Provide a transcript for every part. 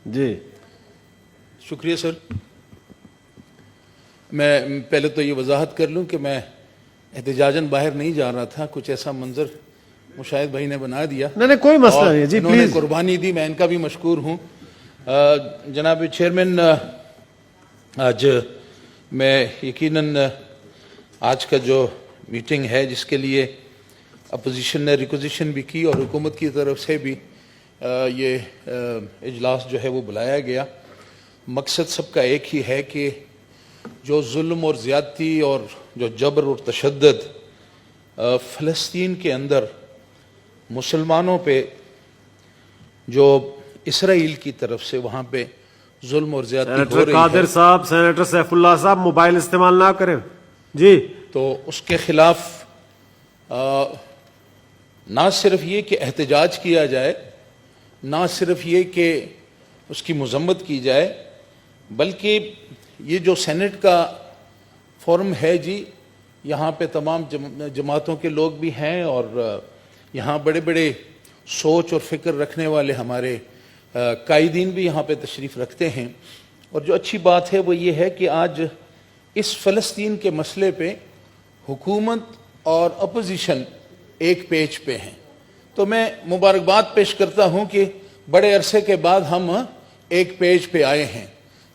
جی شکریہ سر. میں پہلے تو یہ وضاحت کر لوں کہ میں احتجاجاً باہر نہیں جا رہا تھا. کچھ ایسا منظر مشاہد بھائی نے بنا دیا. نہیں کوئی مسئلہ نہیں جی، انہوں نے پلیز. قربانی دی، میں ان کا بھی مشکور ہوں. جناب چیئرمین، آج میں یقیناً آج کا جو میٹنگ ہے جس کے لیے اپوزیشن نے ریکوزیشن بھی کی اور حکومت کی طرف سے بھی یہ اجلاس جو ہے وہ بلایا گیا، مقصد سب کا ایک ہی ہے کہ جو ظلم اور زیادتی اور جو جبر اور تشدد فلسطین کے اندر مسلمانوں پہ جو اسرائیل کی طرف سے وہاں پہ ظلم اور زیادتی ہو سینیٹر رہی قادر ہے، صاحب، سینیٹر سیف اللہ صاحب موبائل استعمال نہ کریں جی. تو اس کے خلاف نہ صرف یہ کہ احتجاج کیا جائے، نہ صرف یہ کہ اس کی مذمت کی جائے، بلکہ یہ جو سینٹ کا فورم ہے جی، یہاں پہ تمام جماعتوں کے لوگ بھی ہیں اور یہاں بڑے بڑے سوچ اور فکر رکھنے والے ہمارے قائدین بھی یہاں پہ تشریف رکھتے ہیں. اور جو اچھی بات ہے وہ یہ ہے کہ آج اس فلسطین کے مسئلے پہ حکومت اور اپوزیشن ایک پیج پہ ہیں. تو میں مبارکباد پیش کرتا ہوں کہ بڑے عرصے کے بعد ہم ایک پیج پہ آئے ہیں،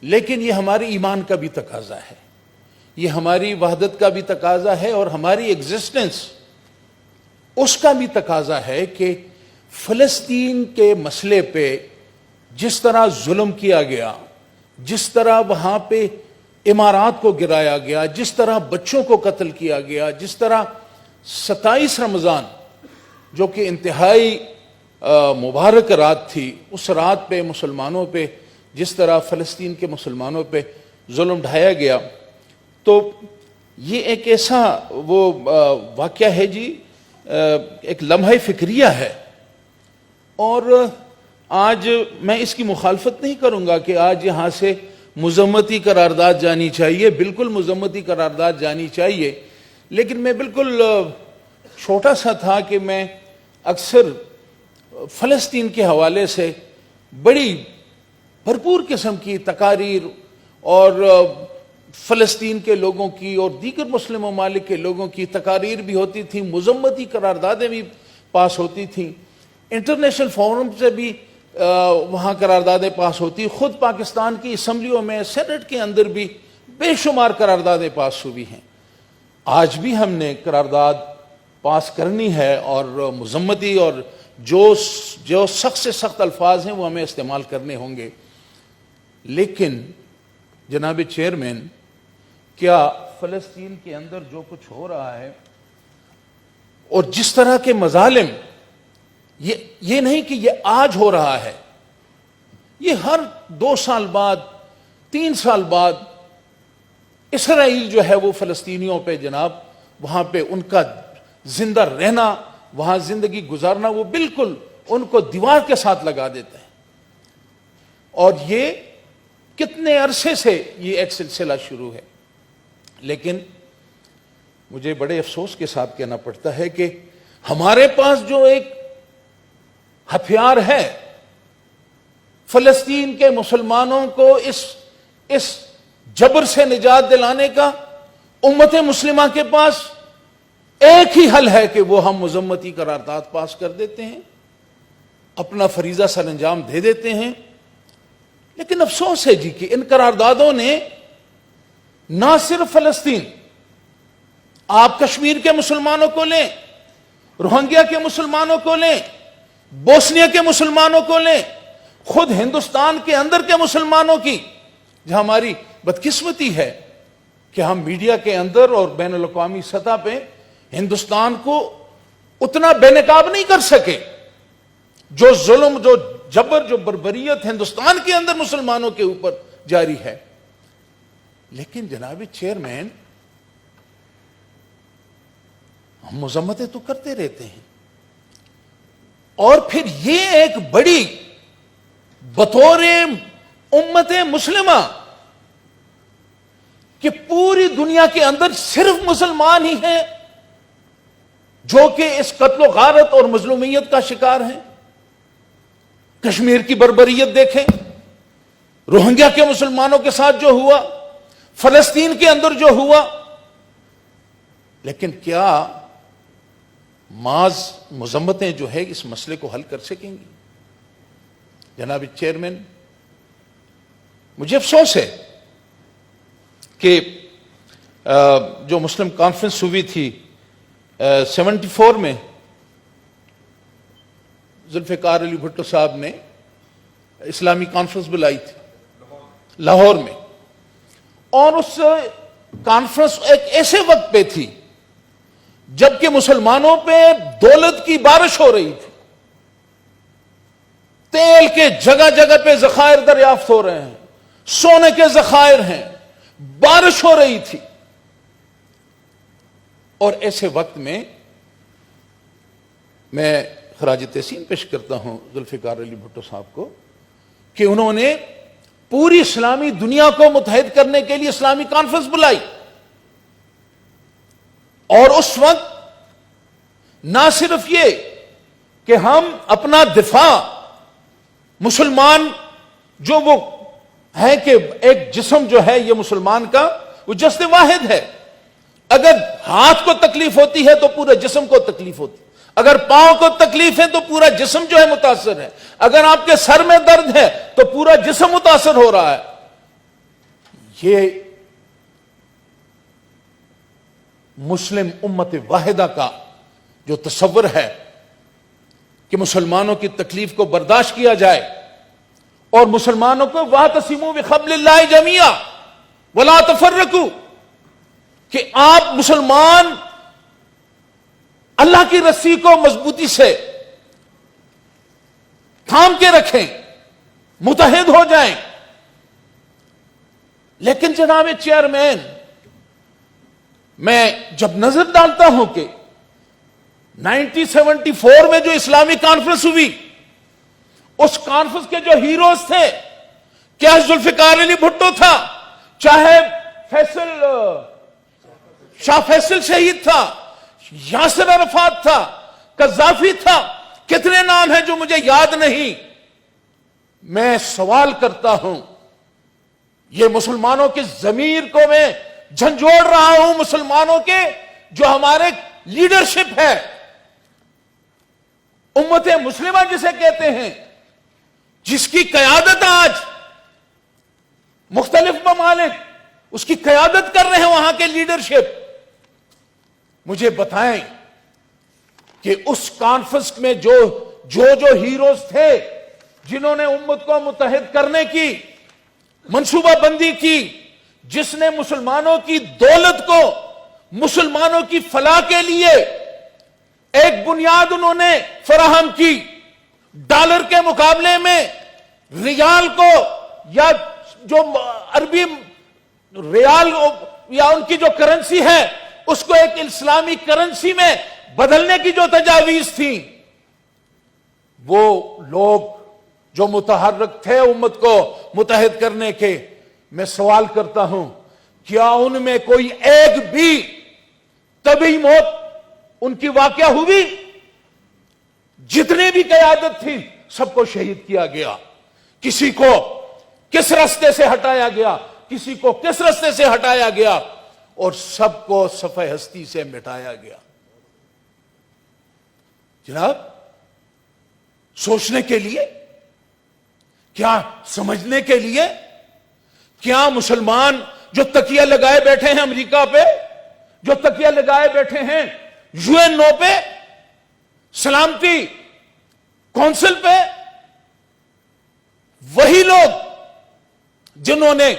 لیکن یہ ہماری ایمان کا بھی تقاضا ہے، یہ ہماری وحدت کا بھی تقاضا ہے اور ہماری ایگزسٹنس اس کا بھی تقاضا ہے کہ فلسطین کے مسئلے پہ جس طرح ظلم کیا گیا، جس طرح وہاں پہ عمارات کو گرایا گیا، جس طرح بچوں کو قتل کیا گیا، جس طرح 27 رمضان جو کہ انتہائی مبارک رات تھی، اس رات پہ مسلمانوں پہ جس طرح فلسطین کے مسلمانوں پہ ظلم ڈھایا گیا، تو یہ ایک ایسا وہ واقعہ ہے جی، ایک لمحہ فکریہ ہے. اور آج میں اس کی مخالفت نہیں کروں گا کہ آج یہاں سے مذمتی قرارداد جانی چاہیے، بالکل مذمتی قرارداد جانی چاہیے، لیکن میں بالکل چھوٹا سا تھا کہ میں اکثر فلسطین کے حوالے سے بڑی بھرپور قسم کی تقاریر اور فلسطین کے لوگوں کی اور دیگر مسلم ممالک کے لوگوں کی تقاریر بھی ہوتی تھیں، مذمتی قراردادیں بھی پاس ہوتی تھیں، انٹرنیشنل فورم سے بھی وہاں قراردادیں پاس ہوتی، خود پاکستان کی اسمبلیوں میں سینٹ کے اندر بھی بے شمار قراردادیں پاس ہوئی ہیں. آج بھی ہم نے قرارداد پاس کرنی ہے اور مذمتی اور جو سخت سے سخت الفاظ ہیں وہ ہمیں استعمال کرنے ہوں گے. لیکن جناب چیئرمین، کیا فلسطین کے اندر جو کچھ ہو رہا ہے اور جس طرح کے مظالم، یہ نہیں کہ یہ آج ہو رہا ہے، یہ ہر 2 سال بعد 3 سال بعد اسرائیل جو ہے وہ فلسطینیوں پہ جناب وہاں پہ ان کا زندہ رہنا، وہاں زندگی گزارنا، وہ بالکل ان کو دیوار کے ساتھ لگا دیتے ہیں. اور یہ کتنے عرصے سے یہ ایک سلسلہ شروع ہے. لیکن مجھے بڑے افسوس کے ساتھ کہنا پڑتا ہے کہ ہمارے پاس جو ایک ہتھیار ہے فلسطین کے مسلمانوں کو اس جبر سے نجات دلانے کا، امت مسلمہ کے پاس ایک ہی حل ہے کہ وہ ہم مذمتی قرارداد پاس کر دیتے ہیں، اپنا فریضہ سر انجام دے دیتے ہیں. لیکن افسوس ہے جی کہ ان قراردادوں نے نہ صرف فلسطین، آپ کشمیر کے مسلمانوں کو لیں، روہنگیا کے مسلمانوں کو لیں، بوسنیا کے مسلمانوں کو لیں، خود ہندوستان کے اندر کے مسلمانوں کی، جہاں ہماری بدقسمتی ہے کہ ہم میڈیا کے اندر اور بین الاقوامی سطح پہ ہندوستان کو اتنا بے نقاب نہیں کر سکے. جو ظلم، جو جبر، جو بربریت ہندوستان کے اندر مسلمانوں کے اوپر جاری ہے. لیکن جناب چیئرمین، ہم مذمتیں تو کرتے رہتے ہیں اور پھر یہ ایک بڑی بطور امت مسلمہ کہ پوری دنیا کے اندر صرف مسلمان ہی ہیں جو کہ اس قتل و غارت اور مظلومیت کا شکار ہیں. کشمیر کی بربریت دیکھیں، روہنگیا کے مسلمانوں کے ساتھ جو ہوا، فلسطین کے اندر جو ہوا، لیکن کیا محض مذمتیں جو ہے اس مسئلے کو حل کر سکیں گی؟ جناب چیئرمین، مجھے افسوس ہے کہ جو مسلم کانفرنس ہوئی تھی 74 میں، ذوالفقار علی بھٹو صاحب نے اسلامی کانفرنس بلائی تھی لاہور میں، اور اس کانفرنس ایک ایسے وقت پہ تھی جبکہ مسلمانوں پہ دولت کی بارش ہو رہی تھی، تیل کے جگہ جگہ پہ ذخائر دریافت ہو رہے ہیں، سونے کے ذخائر ہیں، بارش ہو رہی تھی، اور ایسے وقت میں خراج تحسین پیش کرتا ہوں ذوالفقار علی بھٹو صاحب کو کہ انہوں نے پوری اسلامی دنیا کو متحد کرنے کے لیے اسلامی کانفرنس بلائی، اور اس وقت نہ صرف یہ کہ ہم اپنا دفاع، مسلمان جو وہ ہے کہ ایک جسم جو ہے یہ مسلمان کا وہ جسد واحد ہے، اگر ہاتھ کو تکلیف ہوتی ہے تو پورے جسم کو تکلیف ہوتی ہے، اگر پاؤں کو تکلیف ہے تو پورا جسم جو ہے متاثر ہے، اگر آپ کے سر میں درد ہے تو پورا جسم متاثر ہو رہا ہے۔ یہ مسلم امت واحدہ کا جو تصور ہے کہ مسلمانوں کی تکلیف کو برداشت کیا جائے اور مسلمانوں کو وَاعْتَصِمُوا بِحَبْلِ اللَّهِ جَمِيعًا وَلَا تَفَرَّقُوا، کہ آپ مسلمان اللہ کی رسی کو مضبوطی سے تھام کے رکھیں، متحد ہو جائیں۔ لیکن جناب چیئرمین، میں جب نظر ڈالتا ہوں کہ 1974 میں جو اسلامی کانفرنس ہوئی، اس کانفرنس کے جو ہیروز تھے، کیا ذوالفقار علی بھٹو تھا، چاہے شاہ فیصل شہید تھا، یاسر عرفات تھا، قذافی تھا، کتنے نام ہیں جو مجھے یاد نہیں۔ میں سوال کرتا ہوں، یہ مسلمانوں کی ضمیر کو میں جھنجھوڑ رہا ہوں، مسلمانوں کے جو ہمارے لیڈرشپ ہے، امت مسلمہ جسے کہتے ہیں، جس کی قیادت آج مختلف ممالک اس کی قیادت کر رہے ہیں، وہاں کے لیڈرشپ، مجھے بتائیں کہ اس کانفرنس میں جو ہیروز تھے جنہوں نے امت کو متحد کرنے کی منصوبہ بندی کی، جس نے مسلمانوں کی دولت کو مسلمانوں کی فلاح کے لیے ایک بنیاد انہوں نے فراہم کی، ڈالر کے مقابلے میں ریال کو، یا جو عربی ریال یا ان کی جو کرنسی ہے اس کو ایک اسلامی کرنسی میں بدلنے کی جو تجاویز تھی، وہ لوگ جو متحرک تھے امت کو متحد کرنے کے، میں سوال کرتا ہوں کیا ان میں کوئی ایک بھی طبی موت ان کی واقعہ ہوئی؟ جتنے بھی قیادت تھی سب کو شہید کیا گیا، کسی کو کس راستے سے ہٹایا گیا، کسی کو کس راستے سے ہٹایا گیا، اور سب کو صفحہ ہستی سے مٹایا گیا۔ جناب، سوچنے کے لیے، کیا سمجھنے کے لیے، کیا مسلمان جو تکیہ لگائے بیٹھے ہیں امریکہ پہ، جو تکیہ لگائے بیٹھے ہیں UN پہ، سلامتی کونسل پہ، وہی لوگ جنہوں نے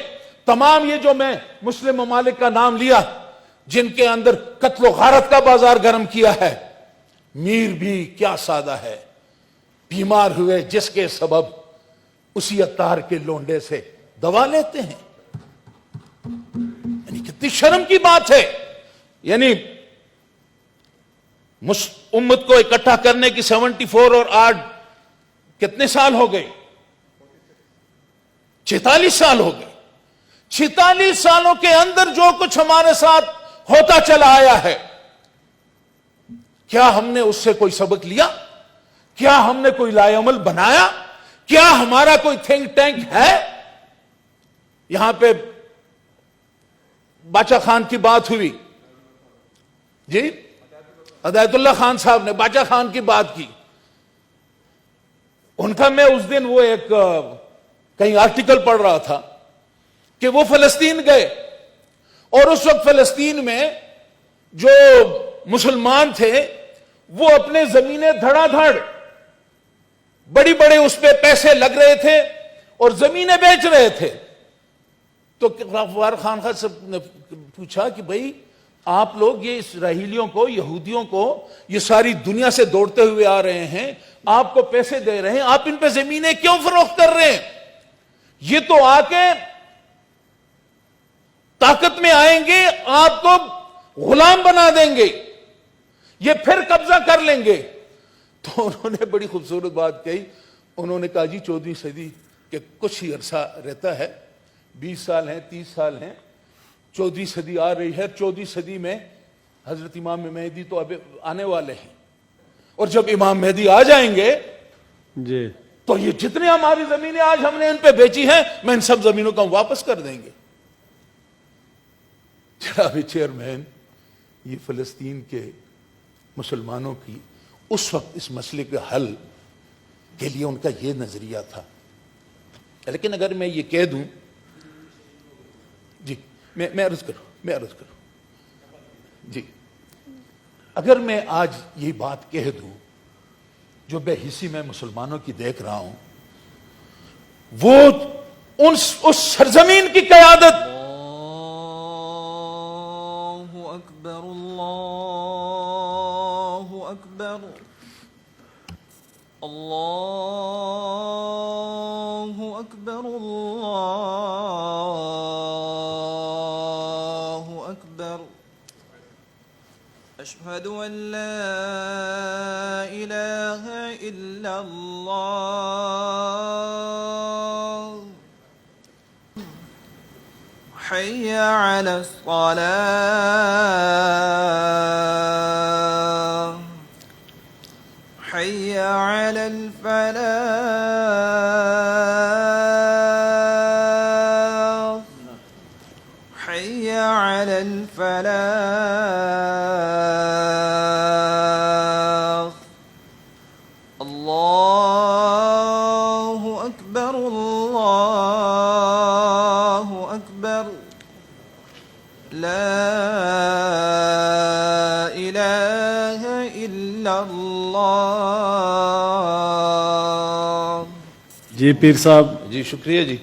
تمام یہ جو میں مسلم ممالک کا نام لیا جن کے اندر قتل و غارت کا بازار گرم کیا ہے، میر بھی کیا سادہ ہے، بیمار ہوئے جس کے سبب اسی عطار کے لونڈے سے دوا لیتے ہیں۔ یعنی کتنی شرم کی بات ہے، یعنی امت کو اکٹھا کرنے کی 74 اور آج کتنے سال ہو گئے؟ 46 سال ہو گئے۔ 46 سالوں کے اندر جو کچھ ہمارے ساتھ ہوتا چلا آیا ہے، کیا ہم نے اس سے کوئی سبق لیا؟ کیا ہم نے کوئی لائے عمل بنایا؟ کیا ہمارا کوئی تھنک ٹینک ہے؟ یہاں پہ باچا خان کی بات ہوئی، جی ہدایت اللہ خان صاحب نے باچا خان کی بات کی. ان کا میں اس دن وہ ایک کہیں آرٹیکل پڑھ رہا تھا کہ وہ فلسطین گئے، اور اس وقت فلسطین میں جو مسلمان تھے وہ اپنے زمینیں دھڑا دھڑ بڑی بڑے اس پہ پیسے لگ رہے تھے اور زمینیں بیچ رہے تھے. تو غفار خان صاحب نے پوچھا کہ بھئی آپ لوگ یہ اسرائیلیوں کو، یہودیوں کو، یہ ساری دنیا سے دوڑتے ہوئے آ رہے ہیں، آپ کو پیسے دے رہے ہیں، آپ ان پہ زمینیں کیوں فروخت کر رہے ہیں؟ یہ تو آ کے طاقت میں آئیں گے، آپ کو غلام بنا دیں گے، یہ پھر قبضہ کر لیں گے. تو انہوں نے بڑی خوبصورت بات کہی. انہوں نے کہا جی 14ویں صدی کے کچھ ہی عرصہ رہتا ہے، 20 سال ہیں، 30 سال ہیں، 14ویں صدی آ رہی ہے. 14ویں صدی میں حضرت امام مہدی تو اب آنے والے ہیں، اور جب امام مہدی آ جائیں گے جی تو یہ جتنے ہماری زمینیں آج ہم نے ان پہ بیچی ہیں، میں ان سب زمینوں کو ہم واپس کر دیں گے. جناب چیئرمین، یہ فلسطین کے مسلمانوں کی اس وقت اس مسئلے کے حل کے لیے ان کا یہ نظریہ تھا. لیکن اگر میں یہ کہہ دوں، جی میں عرض کروں جی، اگر میں آج یہ بات کہہ دوں جو بے حسی میں مسلمانوں کی دیکھ رہا ہوں، وہ اس سرزمین کی قیادت اللہ اکبر اللہ اکبر اشہد ان لا الہ الا اللہ حی علی الصلاة حي على الفلاح حي على الفلاح الله أكبر الله أكبر لا إله إلا الله. جی پیر صاحب جی شکریہ جی،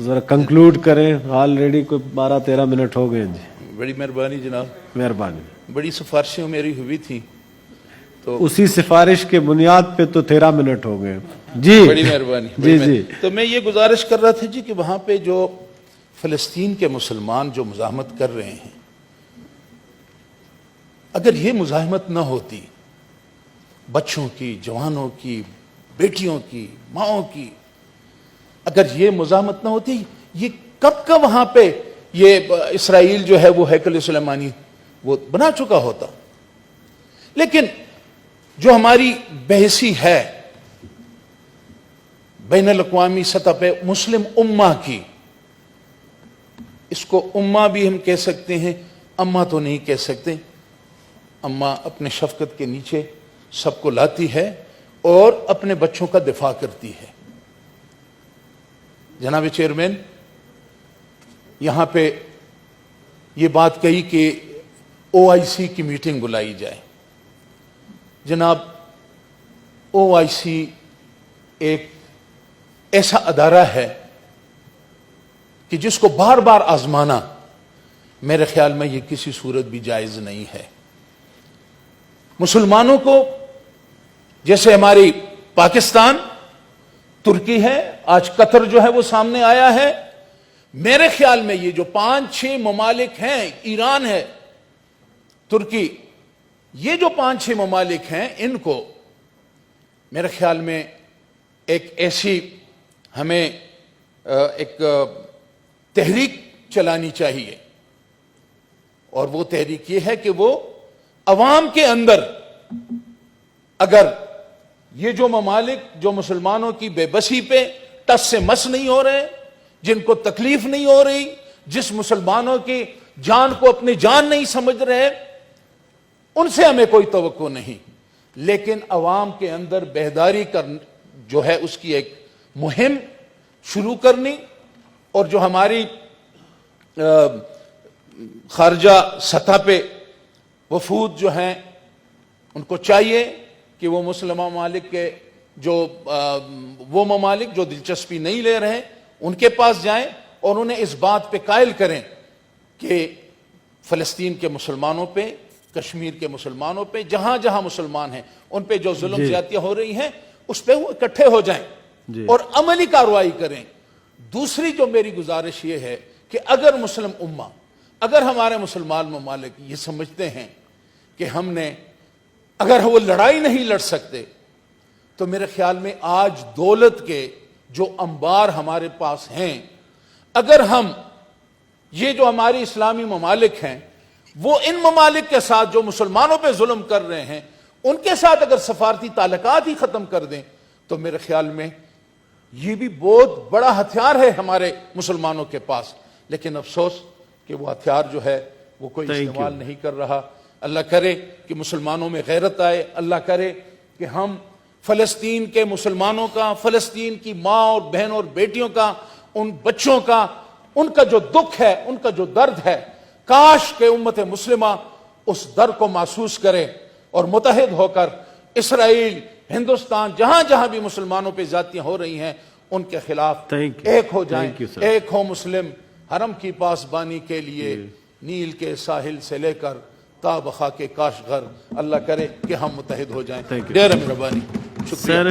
ذرا کنکلوڈ کریں، آلریڈی کوئی 12-13 منٹ ہو گئے جی. بڑی مہربانی جناب. مہربانی. بڑی سفارشیں میری ہوئی تھی تو اسی سفارش کے بنیاد پہ تو 13 منٹ ہو گئے جی. بڑی مہربانی. جی جی. تو میں یہ گزارش کر رہا تھا جی کہ وہاں پہ جو فلسطین کے مسلمان جو مزاحمت کر رہے ہیں، اگر یہ مزاحمت نہ ہوتی، بچوں کی، جوانوں کی، بیٹیوں کی، ماؤں کی، اگر یہ مزاحمت نہ ہوتی، یہ کب کا وہاں پہ یہ اسرائیل جو ہے وہ ہیکل سلیمانی وہ بنا چکا ہوتا. لیکن جو ہماری بحثی ہے بین الاقوامی سطح پہ مسلم امہ کی، اس کو امہ بھی ہم کہہ سکتے ہیں، امہ تو نہیں کہہ سکتے. امہ اپنے شفقت کے نیچے سب کو لاتی ہے اور اپنے بچوں کا دفاع کرتی ہے. جناب چیئرمین، یہاں پہ یہ بات کہی کہ OIC کی میٹنگ بلائی جائے. جناب OIC ایک ایسا ادارہ ہے کہ جس کو بار بار آزمانا میرے خیال میں یہ کسی صورت بھی جائز نہیں ہے. مسلمانوں کو، جیسے ہماری پاکستان، ترکی ہے، آج قطر جو ہے وہ سامنے آیا ہے، میرے خیال میں یہ جو 5-6 ممالک ہیں، ایران ہے، ترکی، یہ جو 5-6 ممالک ہیں، ان کو میرے خیال میں ایک ایسی ہمیں ایک تحریک چلانی چاہیے، اور وہ تحریک یہ ہے کہ وہ عوام کے اندر، اگر یہ جو ممالک جو مسلمانوں کی بے بسی پہ ٹس سے مس نہیں ہو رہے، جن کو تکلیف نہیں ہو رہی، جس مسلمانوں کی جان کو اپنی جان نہیں سمجھ رہے، ان سے ہمیں کوئی توقع نہیں، لیکن عوام کے اندر بیداری جو ہے اس کی ایک مہم شروع کرنی، اور جو ہماری خارجہ سطح پہ وفود جو ہیں ان کو چاہیے کہ وہ مسلم ممالک کے وہ ممالک جو دلچسپی نہیں لے رہے ان کے پاس جائیں اور انہیں اس بات پہ قائل کریں کہ فلسطین کے مسلمانوں پہ، کشمیر کے مسلمانوں پہ، جہاں جہاں مسلمان ہیں ان پہ جو ظلم زیادتیاں ہو رہی ہیں اس پہ وہ اکٹھے ہو جائیں اور عملی کارروائی کریں۔ دوسری جو میری گزارش یہ ہے کہ اگر مسلم امہ، اگر ہمارے مسلمان ممالک یہ سمجھتے ہیں کہ ہم نے، اگر وہ لڑائی نہیں لڑ سکتے تو میرے خیال میں آج دولت کے جو انبار ہمارے پاس ہیں، اگر ہم یہ جو ہماری اسلامی ممالک ہیں وہ ان ممالک کے ساتھ جو مسلمانوں پہ ظلم کر رہے ہیں ان کے ساتھ اگر سفارتی تعلقات ہی ختم کر دیں تو میرے خیال میں یہ بھی بہت بڑا ہتھیار ہے ہمارے مسلمانوں کے پاس، لیکن افسوس کہ وہ ہتھیار جو ہے وہ کوئی استعمال نہیں کر رہا۔ اللہ کرے کہ مسلمانوں میں غیرت آئے، اللہ کرے کہ ہم فلسطین کے مسلمانوں کا، فلسطین کی ماں اور بہن اور بیٹیوں کا، ان بچوں کا، ان کا جو دکھ ہے، ان کا جو درد ہے، کاش کہ امت مسلمہ اس درد کو محسوس کرے اور متحد ہو کر اسرائیل، ہندوستان، جہاں جہاں بھی مسلمانوں پہ زیادتیاں ہو رہی ہیں ان کے خلاف ایک ہو جائیں، ایک ہو مسلم حرم کی پاسبانی کے لیے نیل کے ساحل سے لے کر تا بخا کے کاش گھر۔ اللہ کرے کہ ہم متحد ہو جائیں۔ ڈیر مہربانی، شکریہ۔